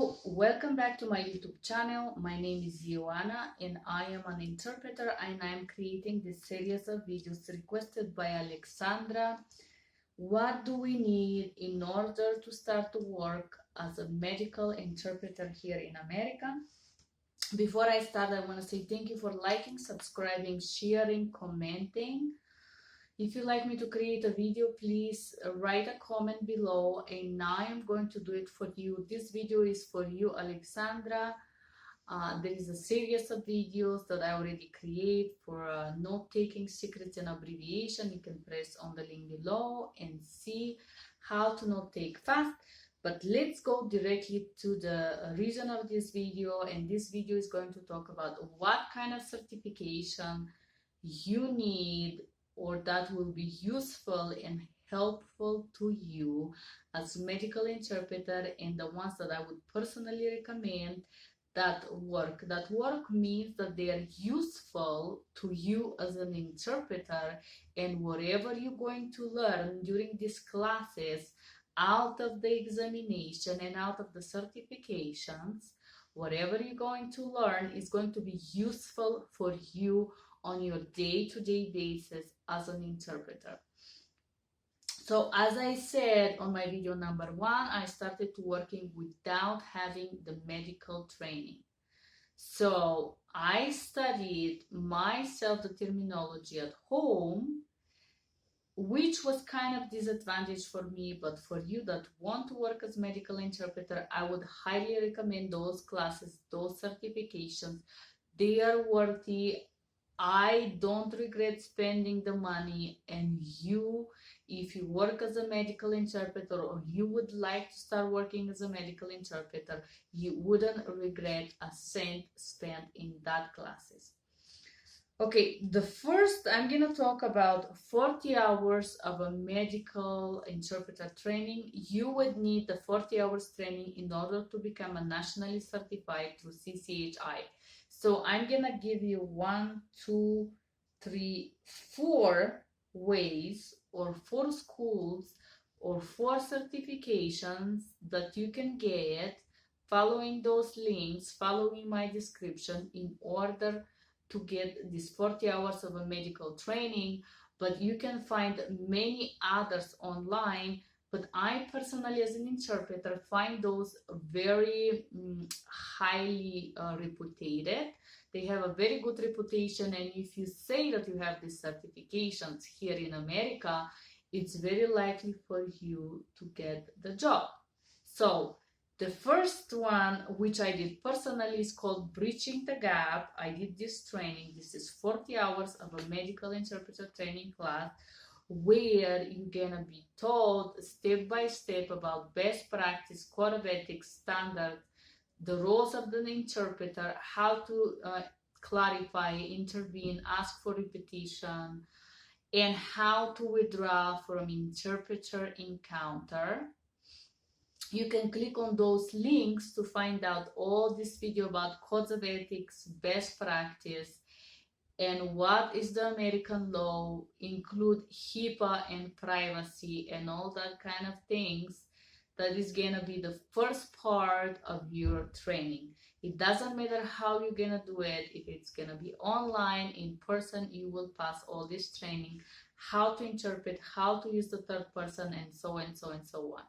Hello, welcome back to my YouTube channel. My name is Ioana and I am an interpreter, and I am creating this series of videos requested by Alexandra. What do we need in order to start to work as a medical interpreter here in America? Before I start, I want to say thank you for liking, subscribing, sharing, commenting. If you'd like me to create a video, please write a comment below, and now I'm going to do it for you. This video is for you, Alexandra. There is a series of videos that I already create for note-taking secrets and abbreviation. You can press on the link below and see how to note-take fast. But let's go directly to the reason of this video, and this video is going to talk about what kind of certification you need or that will be useful and helpful to you as medical interpreter, and the ones that I would personally recommend that work. That work means that they are useful to you as an interpreter, and whatever you're going to learn during these classes, out of the examination and out of the certifications, whatever you're going to learn is going to be useful for you on your day-to-day basis as an interpreter. So as I said on my video number 1, I started working without having the medical training. So I studied myself the terminology at home, which was kind of disadvantage for me, but for you that want to work as medical interpreter, I would highly recommend those classes, those certifications. They are worthy. I don't regret spending the money, and you, if you work as a medical interpreter or you would like to start working as a medical interpreter, you wouldn't regret a cent spent in that classes. Okay, the first, I'm gonna talk about 40 hours of a medical interpreter training. You would need the 40 hours training in order to become a nationally certified through CCHI. So I'm gonna give you 1, 2, 3, 4 ways or 4 schools or 4 certifications that you can get following those links, following my description, in order to get these 40 hours of a medical training. But you can find many others online, but I personally, as an interpreter, find those very highly reputed. They have a very good reputation, and if you say that you have these certifications here in America, it's very likely for you to get the job. So the first one, which I did personally, is called Bridging the Gap. I did this training. This is 40 hours of a medical interpreter training class, where you're gonna be told step by step about best practice, code of ethics, standards, the roles of the interpreter, how to clarify, intervene, ask for repetition, and how to withdraw from interpreter encounter. You can click on those links to find out all this video about codes of ethics, best practice, and what is the American law, include HIPAA and privacy and all that kind of things. That is gonna be the first part of your training. It doesn't matter how you're gonna do it, if it's gonna be online, in person, you will pass all this training, how to interpret, how to use the third person, and so on and so and so on.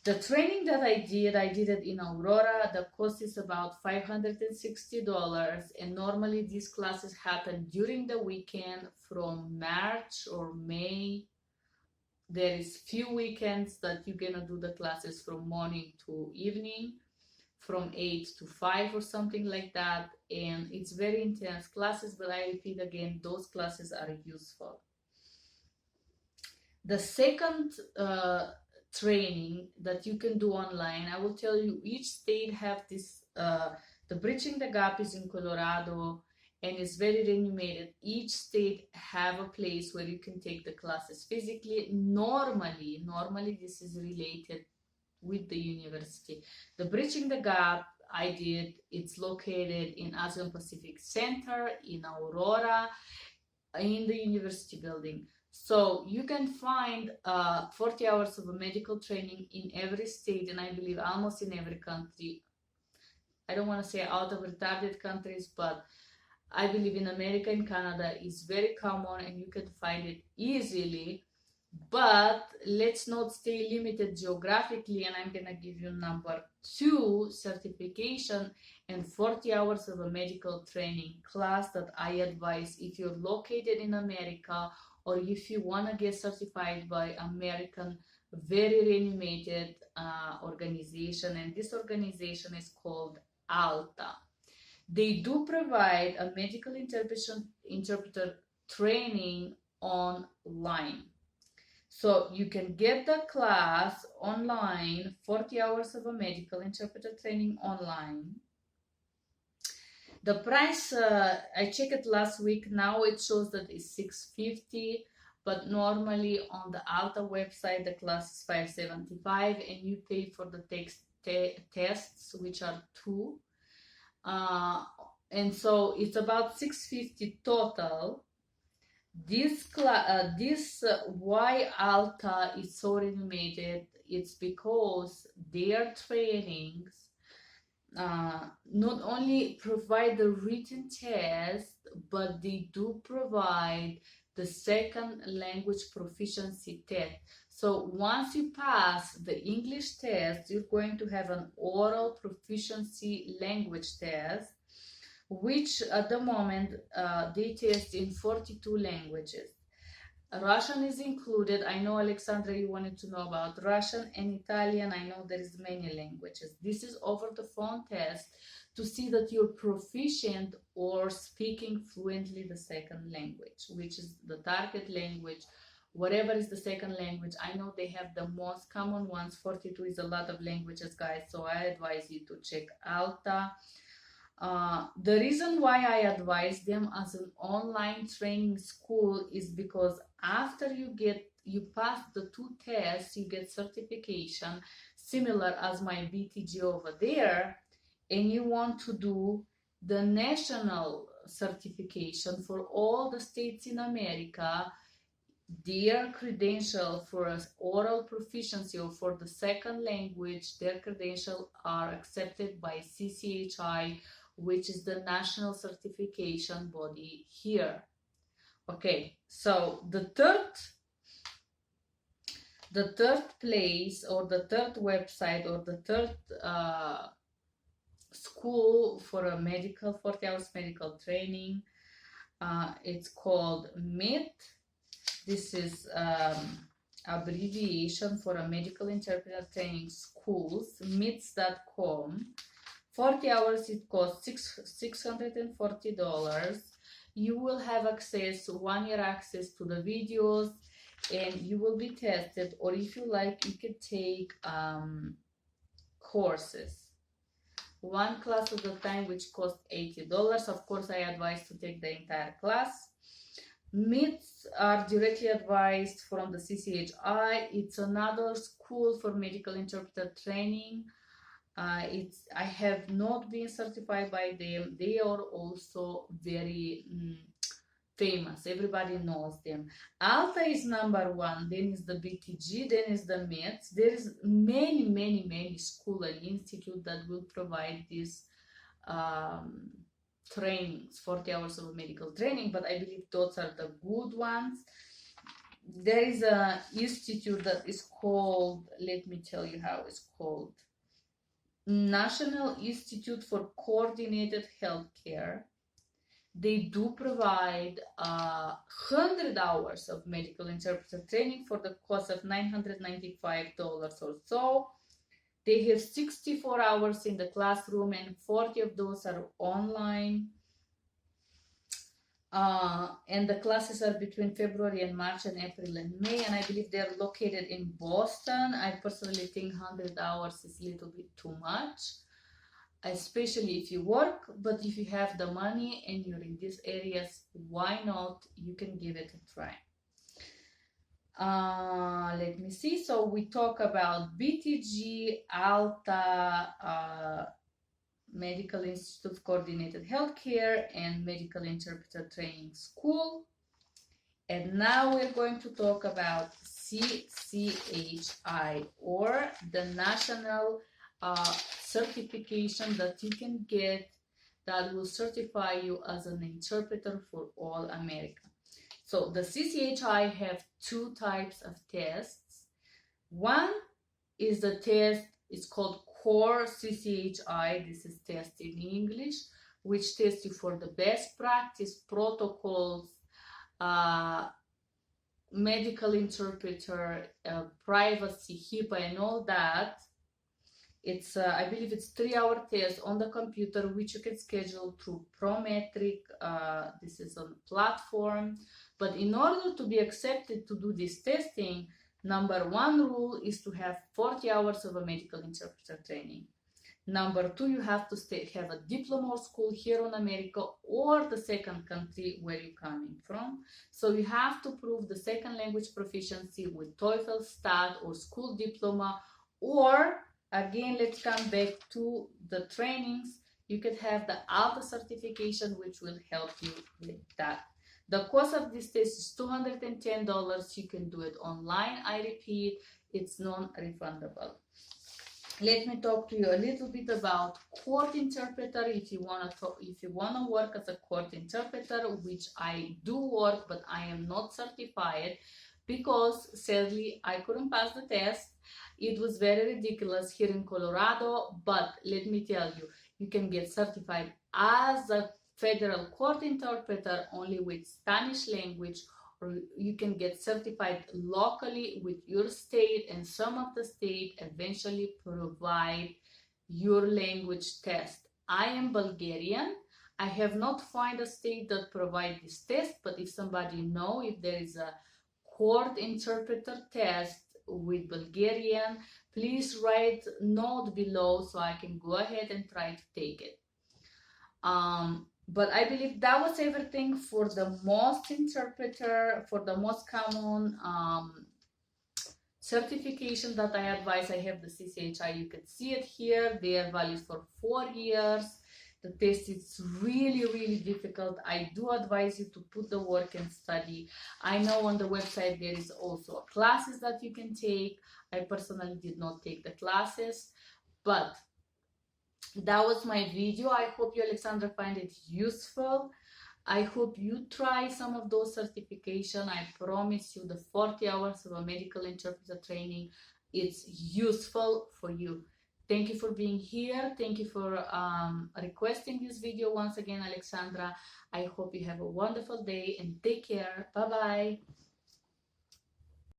The training that I did it in Aurora. The cost is about $560, and normally these classes happen during the weekend from March or May. There is few weekends that you're gonna do the classes from morning to evening, from 8 to 5 or something like that, and it's very intense classes, but I repeat again, those classes are useful. The second training that you can do online, I will tell you, each state have this, the Bridging the Gap is in Colorado, and it's very renowned. Each state have a place where you can take the classes physically. Normally this is related with the university. The Bridging the Gap I did, it's located in ASEAN Pacific Center in Aurora, in the university building. So you can find 40 hours of a medical training in every state, and I believe almost in every country. I don't want to say out of retarded countries, but I believe in America and Canada is very common and you can find it easily. But let's not stay limited geographically, and I'm gonna give you number 2 certification and 40 hours of a medical training class that I advise if you're located in America or if you want to get certified by American very renowned organization, and this organization is called ALTA. They do provide a medical interpreter training online. So you can get the class online, 40 hours of a medical interpreter training online. The price, I checked it last week, now it shows that it's $650, but normally on the Alta website the class is $575 and you pay for the tests, which are 2. And so it's about $650 total. Why Alta is so renowned, it's because their trainings not only provide the written test, but they do provide the second language proficiency test. So once you pass the English test, you're going to have an oral proficiency language test, which at the moment they test in 42 languages. Russian is included. I know, Alexandra, you wanted to know about Russian and Italian. I know there is many languages. This is over the phone test to see that you're proficient or speaking fluently the second language, which is the target language. Whatever is the second language, I know they have the most common ones. 42 is a lot of languages, guys, so I advise you to check Alta. The reason why I advise them as an online training school is because after you pass the 2 tests, you get certification similar as my BTG over there, and you want to do the national certification for all the states in America. Their credential for oral proficiency or for the second language, their credentials are accepted by CCHI, which is the national certification body here. Okay, so the third place or the third website or the third school for a medical 40 hours medical training, it's called MIT. This is abbreviation for a medical interpreter training schools, MITS.com. 40 hours, it costs $640. You will have access, 1 year access to the videos, and you will be tested, or if you like, you can take courses. 1 class at a time, which costs $80. Of course, I advise to take the entire class. MITs are directly advised from the CCHI. It's another school for medical interpreter training. I have not been certified by them. They are also very famous. Everybody knows them. Alta is number 1, then is the BTG, then is the MITs. There is many school and institute that will provide these trainings, 40 hours of medical training, but I believe those are the good ones. There is an institute that is called, let me tell you how it's called, National Institute for Coordinated Healthcare. They do provide 100 hours of medical interpreter training for the cost of $995 or so. They have 64 hours in the classroom and 40 of those are online. And the classes are between February and March and April and May, and I believe they're located in Boston. I personally think 100 hours is a little bit too much, especially if you work, but if you have the money and you're in these areas, why not? You can give it a try. Let me see. So we talk about BTG, Alta, Medical Institute of Coordinated Healthcare, and Medical Interpreter Training School. And now we're going to talk about CCHI, or the national certification that you can get that will certify you as an interpreter for all America. So the CCHI have two types of tests. One is the test, it's called Core CCHI. This is test in English, which tests you for the best practice protocols, medical interpreter, privacy, HIPAA, and all that. It's I believe it's 3-hour test on the computer, which you can schedule through Prometric. This is on a platform. But in order to be accepted to do this testing, number one rule is to have 40 hours of a medical interpreter training. Number two, you have to have a diploma or school here in America or the second country where you're coming from. So you have to prove the second language proficiency with TOEFL, STAT, or school diploma. Or, again, let's come back to the trainings. You could have the ALTA certification, which will help you with that. The cost of this test is $210. You can do it online. I repeat, it's non-refundable. Let me talk to you a little bit about court interpreter. If you want to work as a court interpreter, which I do work, but I am not certified because sadly I couldn't pass the test. It was very ridiculous here in Colorado, but let me tell you, you can get certified as a federal court interpreter only with Spanish language, or you can get certified locally with your state, and some of the state eventually provide your language test. I am Bulgarian. I have not found a state that provides this test, but if somebody knows if there is a court interpreter test with Bulgarian, please write note below so I can go ahead and try to take it. But I believe that was everything for the most common certification that I advise. I have the CCHI. You can see it here. They are valid for 4 years. The test is really, really difficult. I do advise you to put the work and study. I know on the website there is also classes that you can take. I personally did not take the classes, but that was my video. I hope you, Alexandra, find it useful. I hope you try some of those certifications. I promise you the 40 hours of a medical interpreter training, it's useful for you. Thank you for being here. Thank you for requesting this video once again, Alexandra. I hope you have a wonderful day and take care. Bye-bye.